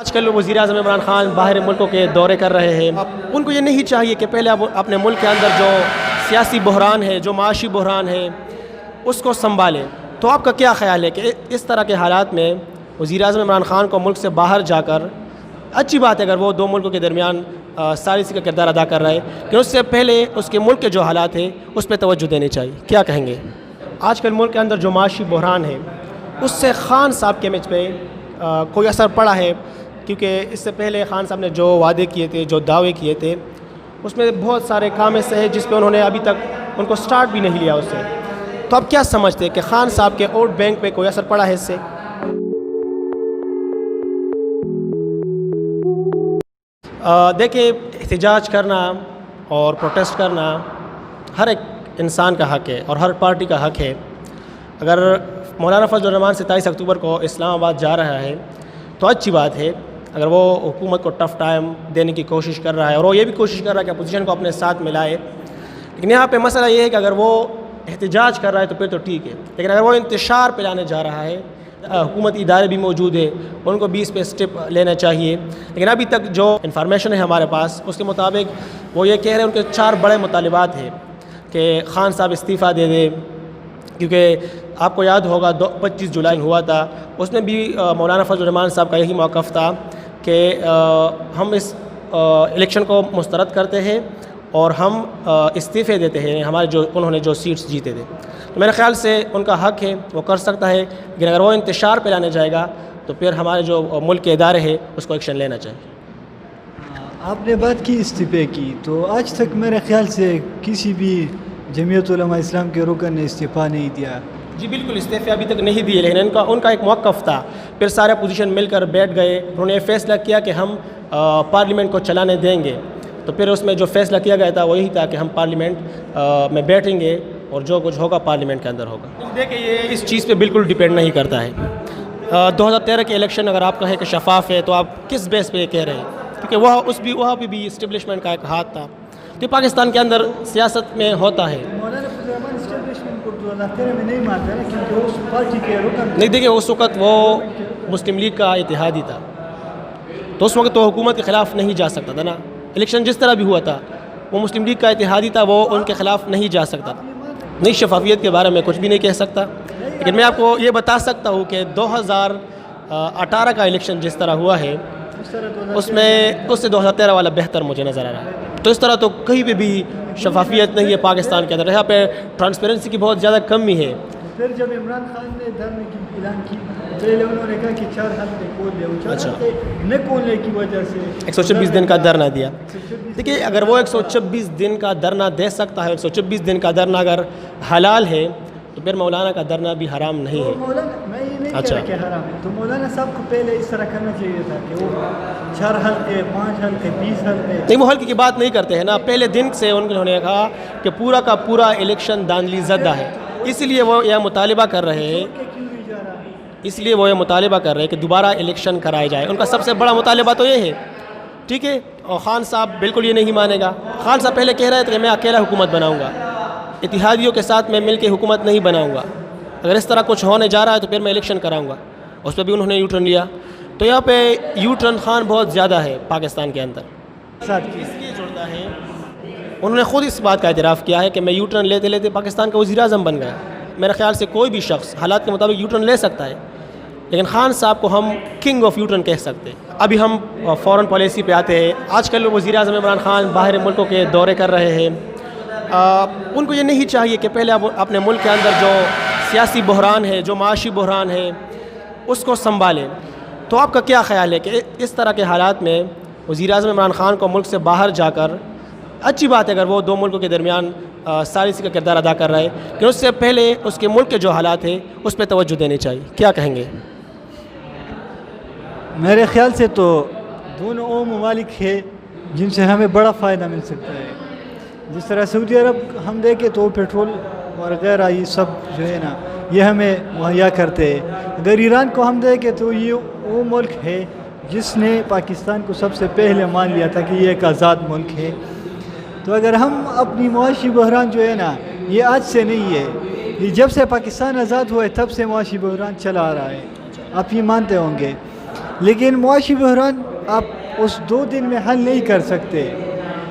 آج کل وزیر اعظم عمران خان باہر ملکوں کے دورے کر رہے ہیں. ان کو یہ نہیں چاہیے کہ پہلے اب اپنے ملک کے اندر جو سیاسی بحران ہے, جو معاشی بحران ہے, اس کو سنبھالیں. تو آپ کا کیا خیال ہے کہ اس طرح کے حالات میں وزیر اعظم عمران خان کو ملک سے باہر جا کر, اچھی بات ہے اگر وہ دو ملکوں کے درمیان ثالثی کا کردار ادا کر رہا ہے, کہ اس سے پہلے اس کے ملک کے جو حالات ہیں اس پہ توجہ دینی چاہیے, کیا کہیں گے؟ آج کل ملک کے اندر جو معاشی بحران ہے اس سے خان صاحب کے امیج پہ کوئی اثر پڑا ہے؟ کیونکہ اس سے پہلے خان صاحب نے جو وعدے کیے تھے, جو دعوے کیے تھے, اس میں بہت سارے کام ایسے ہیں جس پہ انہوں نے ابھی تک ان کو سٹارٹ بھی نہیں لیا اس سے. تو آپ کیا سمجھتے ہیں کہ خان صاحب کے ووٹ بینک پہ کوئی اثر پڑا ہے اس سے؟ دیکھیں, احتجاج کرنا اور پروٹیسٹ کرنا ہر ایک انسان کا حق ہے اور ہر پارٹی کا حق ہے. اگر مولانا فضل الرحمان 27 اکتوبر کو اسلام آباد جا رہا ہے تو اچھی بات ہے. اگر وہ حکومت کو ٹف ٹائم دینے کی کوشش کر رہا ہے اور وہ یہ بھی کوشش کر رہا ہے کہ اپوزیشن کو اپنے ساتھ ملائے, لیکن یہاں پہ مسئلہ یہ ہے کہ اگر وہ احتجاج کر رہا ہے تو پھر تو ٹھیک ہے, لیکن اگر وہ انتشار پہ لانے جا رہا ہے, حکومتی ادارے بھی موجود ہیں, ان کو بھی اس پہ اسٹیپ لینا چاہیے. لیکن ابھی تک جو انفارمیشن ہے ہمارے پاس اس کے مطابق وہ یہ کہہ رہے ہیں ان کے 4 بڑے مطالبات ہیں کہ خان صاحب استعفیٰ دے دیں. کیونکہ آپ کو یاد ہوگا 25 جولائی ہوا تھا, اس میں بھی مولانا فضل الرحمان صاحب کا یہی موقف تھا کہ ہم اس الیکشن کو مسترد کرتے ہیں اور ہم استعفے دیتے ہیں ہمارے جو انہوں نے جو سیٹس جیتے تھے. تو میرے خیال سے ان کا حق ہے, وہ کر سکتا ہے, لیکن اگر وہ انتشار پہ لانے جائے گا تو پھر ہمارے جو ملک کے ادارے ہیں اس کو ایکشن لینا چاہیے. آپ نے بات کی استعفے کی, تو آج تک میرے خیال سے کسی بھی جمعیت علماء اسلام کے رکن نے استعفیٰ نہیں دیا. جی بالکل, استعفے ابھی تک نہیں دیے, لیکن ان کا ایک موقف تھا. پھر سارے اپوزیشن مل کر بیٹھ گئے, انہوں نے یہ فیصلہ کیا کہ ہم پارلیمنٹ کو چلانے دیں گے. تو پھر اس میں جو فیصلہ کیا گیا تھا وہ یہی تھا کہ ہم پارلیمنٹ میں بیٹھیں گے اور جو کچھ ہوگا پارلیمنٹ کے اندر ہوگا. دیکھیں, یہ اس چیز پہ بالکل ڈیپینڈ نہیں کرتا ہے. 2013 کے الیکشن اگر آپ کہیں کہ شفاف ہے تو آپ کس بیس پہ یہ کہہ رہے ہیں؟ کیونکہ وہاں پہ بھی اسٹیبلشمنٹ کا ایک ہاتھ تھا. تو پاکستان کے اندر سیاست میں ہوتا ہے. نہیں, دیکھیں اس وقت وہ مسلم لیگ کا اتحادی تھا, تو اس وقت تو حکومت کے خلاف نہیں جا سکتا تھا نا. الیکشن جس طرح بھی ہوا تھا وہ مسلم لیگ کا اتحادی تھا, وہ ان کے خلاف نہیں جا سکتا تھا. نہیں, شفافیت کے بارے میں کچھ بھی نہیں کہہ سکتا, لیکن میں آپ کو یہ بتا سکتا ہوں کہ 2018 کا الیکشن جس طرح ہوا ہے اس سے 2013 والا بہتر مجھے نظر آ رہا ہے. تو اس طرح تو کہیں پہ بھی شفافیت نہیں ہے پاکستان کے اندر, یہاں پہ ٹرانسپیرنسی کی بہت زیادہ کمی ہے. پھر جب عمران خان نے دھرنے کی اعلان کی, پہلے انہوں نے کہا کہ 4 ہفتے کھول دے, 4 ہفتے نہ کھولنے کی وجہ سے 126 دن کا دھرنا دیا. دیکھیے, اگر وہ 126 دن کا دھرنا دے سکتا ہے, 126 دن کا دھرنا اگر حلال ہے تو پھر مولانا کا دھرنا بھی حرام نہیں ہے. میں یہ نہیں کہہ رہا کہ حرام ہے, تو مولانا صاحب کو پہلے اس طرح کرنا چاہیے تھا کہ وہ 4 حلقے, 5 حلقے, 20 حلقے. نہیں, وہ حلقے کی بات نہیں کرتے ہیں نا. پہلے دن سے انہوں نے کہا کہ پورا کا پورا الیکشن دھاندلی زدہ ہے, اس لیے وہ یہ مطالبہ کر رہے ہیں, کہ دوبارہ الیکشن کرائے جائے. ان کا سب سے بڑا مطالبہ تو یہ ہے, ٹھیک ہے. اور خان صاحب بالکل یہ نہیں مانے گا. خان صاحب پہلے کہہ رہے تھے کہ میں اکیلا حکومت بناؤں گا, اتحادیوں کے ساتھ میں مل کے حکومت نہیں بناؤں گا. اگر اس طرح کچھ ہونے جا رہا ہے تو پھر میں الیکشن کراؤں گا. اس پہ بھی انہوں نے یو ٹرن لیا. تو یہاں پہ یو ٹرن خان بہت زیادہ ہے پاکستان کے اندر. اس لیے جڑتا ہے, انہوں نے خود اس بات کا اعتراف کیا ہے کہ میں یو ٹرن لیتے لیتے پاکستان کا وزیر اعظم بن گیا. میرے خیال سے کوئی بھی شخص حالات کے مطابق یو ٹرن لے سکتا ہے, لیکن خان صاحب کو ہم کنگ آف یو ٹرن کہہ سکتے ہیں. ابھی ہم فورن پالیسی پہ آتے ہیں. آج کل وزیر اعظم عمران خان باہر ملکوں کے دورے کر رہے ہیں. ان کو یہ نہیں چاہیے کہ پہلے اب اپنے ملک کے اندر جو سیاسی بحران ہے, جو معاشی بحران ہے, اس کو سنبھالیں. تو آپ کا کیا خیال ہے کہ اس طرح کے حالات میں وزیر اعظم عمران خان کو ملک سے باہر جا کر, اچھی بات ہے اگر وہ دو ملکوں کے درمیان ثالثی کا کردار ادا کر رہا ہے, کہ اس سے پہلے اس کے ملک کے جو حالات ہیں اس پہ توجہ دینی چاہیے, کیا کہیں گے؟ میرے خیال سے تو دونوں وہ ممالک ہیں جن سے ہمیں بڑا فائدہ مل سکتا ہے. جس طرح سعودی عرب ہم دیکھیں تو پیٹرول وغیرہ یہ سب جو ہے نا یہ ہمیں مہیا کرتے ہیں. اگر ایران کو ہم دیکھیں تو یہ وہ ملک ہے جس نے پاکستان کو سب سے پہلے مان لیا تھا کہ یہ ایک آزاد ملک ہے. تو اگر ہم اپنی معاشی بحران جو ہے نا یہ آج سے نہیں ہے, یہ جب سے پاکستان آزاد ہوا ہے تب سے معاشی بحران چلا آ رہا ہے, آپ یہ مانتے ہوں گے. لیکن معاشی بحران آپ اس 2 دن میں حل نہیں کر سکتے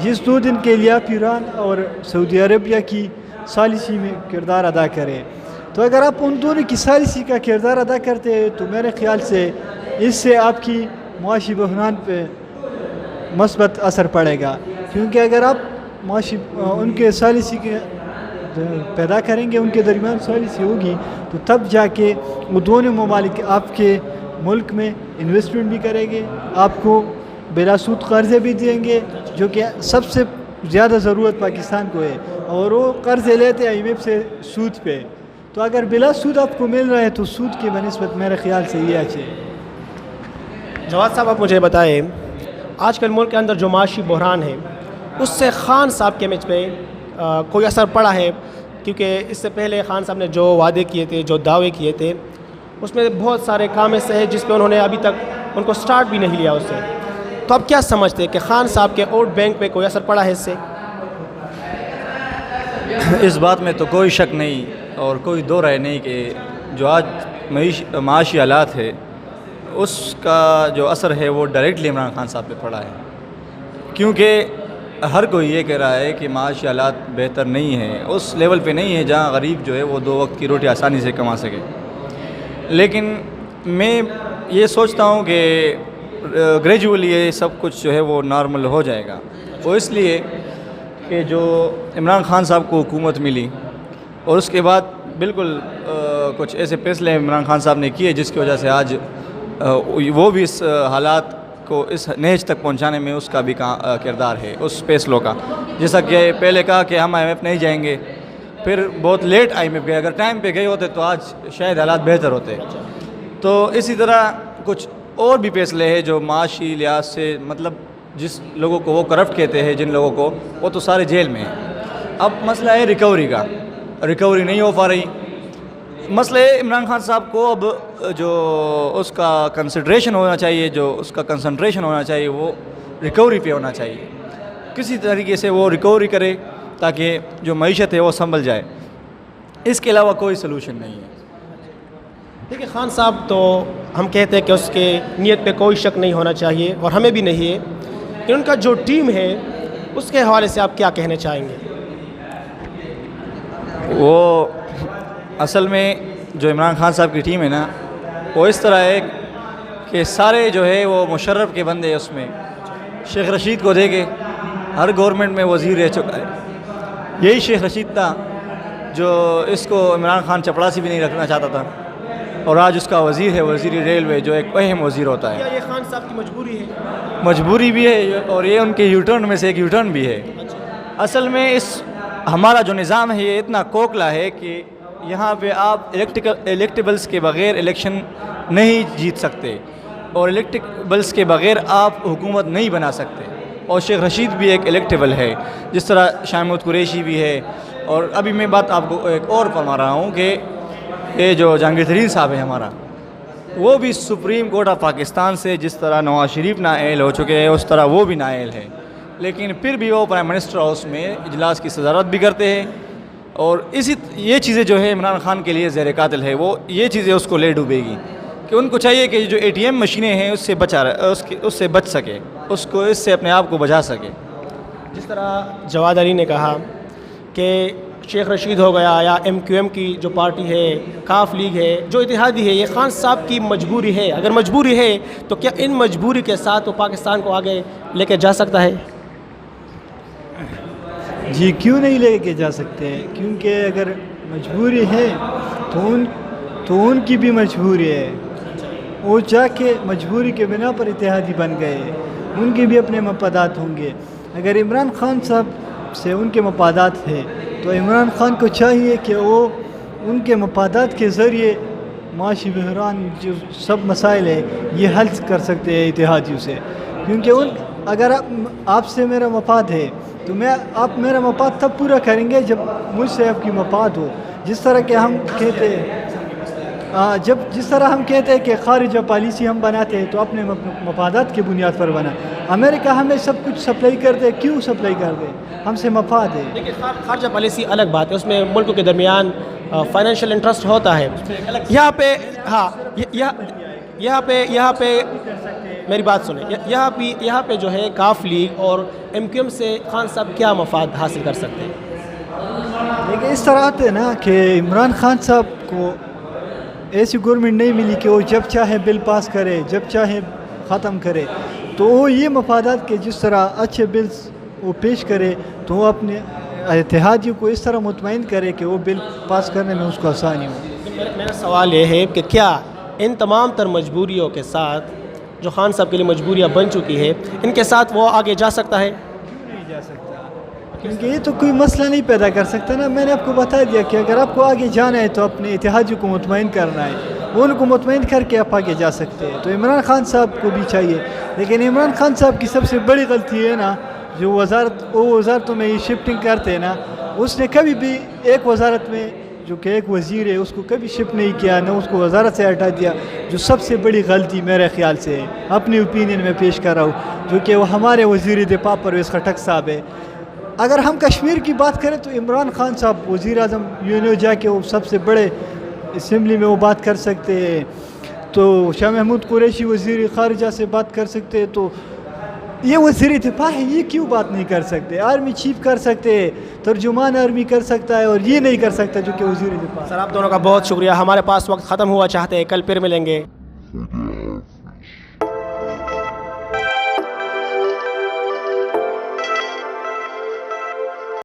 جس 2 دن کے لیے آپ ایران اور سعودی عربیہ کی ثالثی میں کردار ادا کریں. تو اگر آپ ان دونوں کی ثالثی کا کردار ادا کرتے ہیں تو میرے خیال سے اس سے آپ کی معاشی بحران پہ مثبت اثر پڑے گا. کیونکہ اگر آپ ان کے ثالثی کے پیدا کریں گے, ان کے درمیان ثالثی ہوگی, تو تب جا کے وہ دونوں ممالک آپ کے ملک میں انویسٹمنٹ بھی کریں گے, آپ کو بلا سود قرضے بھی دیں گے, جو کہ سب سے زیادہ ضرورت پاکستان کو ہے, اور وہ قرضے لیتے ہیں IMF سے سود پہ. تو اگر بلا سود آپ کو مل رہا ہے تو سود کی بنسبت میرے خیال سے یہ اچھے. جواد صاحب آپ مجھے بتائیں, آج کل ملک کے اندر جو معاشی بحران ہے اس سے خان صاحب کے امیج پہ کوئی اثر پڑا ہے؟ کیونکہ اس سے پہلے خان صاحب نے جو وعدے کیے تھے, جو دعوے کیے تھے, اس میں بہت سارے کام ایسے ہیں جس پہ انہوں نے ابھی تک ان کو سٹارٹ بھی نہیں لیا اس سے. تو آپ کیا سمجھتے ہیں کہ خان صاحب کے ووٹ بینک پہ کوئی اثر پڑا ہے اس سے؟ اس بات میں تو کوئی شک نہیں اور کوئی دو رائے نہیں کہ جو آج معاشی حالات ہے اس کا جو اثر ہے وہ ڈائریکٹلی عمران خان صاحب پہ پڑا ہے. کیونکہ ہر کوئی یہ کہہ رہا ہے کہ معاشی حالات بہتر نہیں ہیں, اس لیول پہ نہیں ہے جہاں غریب جو ہے وہ 2 وقت کی روٹی آسانی سے کما سکے. لیکن میں یہ سوچتا ہوں کہ گریجولی یہ سب کچھ جو ہے وہ نارمل ہو جائے گا. وہ اس لیے کہ جو عمران خان صاحب کو حکومت ملی اور اس کے بعد بالکل کچھ ایسے فیصلے عمران خان صاحب نے کیے جس کی وجہ سے آج وہ بھی اس حالات کو اس نہج تک پہنچانے میں اس کا بھی کردار ہے, اس فیصلوں کا. جیسا کہ پہلے کہا کہ ہم IMF نہیں جائیں گے, پھر بہت لیٹ IMF گئے, اگر ٹائم پہ گئے ہوتے تو آج شاید حالات بہتر ہوتے. تو اسی طرح کچھ اور بھی فیصلے ہیں جو معاشی لحاظ سے, مطلب جس لوگوں کو وہ کرپٹ کہتے ہیں, جن لوگوں کو, وہ تو سارے جیل میں ہیں. اب مسئلہ ہے ریکوری کا, ریکوری نہیں ہو پا رہی. مسئلہ عمران خان صاحب کو اب جو اس کا کنسنٹریشن ہونا چاہیے, جو اس کا کنسنٹریشن ہونا چاہیے وہ ریکوری پہ ہونا چاہیے. کسی طریقے سے وہ ریکوری کرے تاکہ جو معیشت ہے وہ سنبھل جائے. اس کے علاوہ کوئی سلوشن نہیں ہے. دیکھیے خان صاحب تو ہم کہتے ہیں کہ اس کے نیت پہ کوئی شک نہیں ہونا چاہیے, اور ہمیں بھی نہیں ہے. کہ ان کا جو ٹیم ہے اس کے حوالے سے آپ کیا کہنا چاہیں گے؟ وہ اصل میں جو عمران خان صاحب کی ٹیم ہے نا, وہ اس طرح ہے کہ سارے جو ہے وہ مشرف کے بندے اس میں. شیخ رشید کو دے کے ہر گورنمنٹ میں وزیر رہ چکا ہے. یہی شیخ رشید تھا جو اس کو عمران خان چپڑاسی بھی نہیں رکھنا چاہتا تھا, اور آج اس کا وزیر ہے, وزیر ریلوے, جو ایک اہم وزیر ہوتا ہے. کیا یہ خان صاحب کی مجبوری ہے؟ مجبوری بھی ہے, اور یہ ان کے یوٹرن میں سے ایک یوٹرن بھی ہے. اصل میں ہمارا جو نظام ہے یہ اتنا کوکلا ہے کہ یہاں پہ آپ الیکٹیبلز کے بغیر الیکشن نہیں جیت سکتے, اور الیکٹیبلز کے بغیر آپ حکومت نہیں بنا سکتے. اور شیخ رشید بھی ایک الیکٹیبل ہے, جس طرح شاہ محمود قریشی بھی ہے. اور ابھی میں بات آپ کو ایک اور فرما رہا ہوں کہ یہ جو جہانگیر ترین صاحب ہے ہمارا, وہ بھی سپریم کورٹ آف پاکستان سے جس طرح نواز شریف نااہل ہو چکے ہیں اس طرح وہ بھی نااہل ہے. لیکن پھر بھی وہ پرائم منسٹر ہاؤس میں اجلاس کی صدارت بھی کرتے ہیں. اور یہ چیزیں جو ہے عمران خان کے لیے زہر قاتل ہے. وہ یہ چیزیں اس کو لے ڈوبے گی کہ ان کو چاہیے کہ جو ATM مشینیں ہیں اس سے بچ سکے, اس کو اس سے اپنے آپ کو بچا سکے. جس طرح جواد علی نے کہا کہ شیخ رشید ہو گیا یا MQM کی جو پارٹی ہے, کاف لیگ ہے, جو اتحادی ہے, یہ خان صاحب کی مجبوری ہے. اگر مجبوری ہے تو کیا ان مجبوری کے ساتھ وہ پاکستان کو آگے لے کے جا سکتا ہے؟ جی کیوں نہیں لے کے جا سکتے ہیں, کیونکہ اگر مجبوری ہے تو ان کی بھی مجبوری ہے. وہ جا کے مجبوری کے بنا پر اتحادی بن گئے, ان کے بھی اپنے مفادات ہوں گے. اگر عمران خان صاحب سے ان کے مفادات ہیں تو عمران خان کو چاہیے کہ وہ ان کے مفادات کے ذریعے معاشی بحران جو سب مسائل ہیں یہ حل کر سکتے ہیں اتحادیوں سے. کیونکہ اگر آپ سے میرا مفاد ہے تو آپ میرا مفاد تب پورا کریں گے جب مجھ سے آپ کی مفاد ہو. جس طرح کہ ہم کہتے ہیں جس طرح ہم کہتے ہیں کہ خارجہ پالیسی ہم بناتے ہیں تو اپنے مفادات کی بنیاد پر بنا. امریکہ ہمیں سب کچھ سپلائی کر دے, کیوں سپلائی کر دے, ہم سے مفاد ہے. دیکھیے خارجہ پالیسی الگ بات ہے, اس میں ملکوں کے درمیان فائنینشیل انٹرسٹ ہوتا ہے. یہاں پہ یہاں پہ میری بات سنیں، یہاں پہ جو ہے کاف لیگ اور MQM سے خان صاحب کیا مفاد حاصل کر سکتے ہیں؟ لیکن اس طرح آتے ہیں نا کہ عمران خان صاحب کو ایسی گورنمنٹ نہیں ملی کہ وہ جب چاہے بل پاس کرے، جب چاہے ختم کرے، تو وہ یہ مفادات کہ جس طرح اچھے بلز وہ پیش کرے تو وہ اپنے اتحادیوں کو اس طرح مطمئن کرے کہ وہ بل پاس کرنے میں اس کو آسانی ہو۔ میرا سوال یہ ہے کہ کیا ان تمام تر مجبوریوں کے ساتھ جو خان صاحب کے لیے مجبوریاں بن چکی ہے، ان کے ساتھ وہ آگے جا سکتا ہے؟ نہیں جا سکتا، کیونکہ یہ تو کوئی مسئلہ نہیں پیدا کر سکتا نا۔ میں نے آپ کو بتا دیا کہ اگر آپ کو آگے جانا ہے تو اپنے اتحادیوں کو مطمئن کرنا ہے، وہ ان کو مطمئن کر کے آپ آگے جا سکتے ہیں۔ تو عمران خان صاحب کو بھی چاہیے، لیکن عمران خان صاحب کی سب سے بڑی غلطی ہے نا جو وزارتوں میں یہ شفٹنگ کرتے ہیں نا، اس نے کبھی بھی ایک وزارت میں جو کہ ایک وزیر ہے اس کو کبھی شفٹ نہیں کیا، نہ اس کو وزارت سے ہٹا دیا، جو سب سے بڑی غلطی میرے خیال سے ہے، اپنی اوپینین میں پیش کر رہا ہوں، جو کہ وہ ہمارے وزیر دفاع پرویز خٹک صاحب ہے۔ اگر ہم کشمیر کی بات کریں تو عمران خان صاحب وزیر اعظم یونیو جا کے وہ سب سے بڑے اسمبلی میں وہ بات کر سکتے ہیں، تو شاہ محمود قریشی وزیر خارجہ سے بات کر سکتے ہیں، تو یہ وزیر دفاع ہے، یہ کیوں بات نہیں کر سکتے؟ آرمی چیف کر سکتے، ترجمان آرمی کر سکتا ہے، اور یہ نہیں کر سکتا جو کہ وزیر دفاع۔ سر آپ دونوں کا بہت شکریہ، ہمارے پاس وقت ختم ہوا، چاہتے ہیں کل پھر ملیں گے۔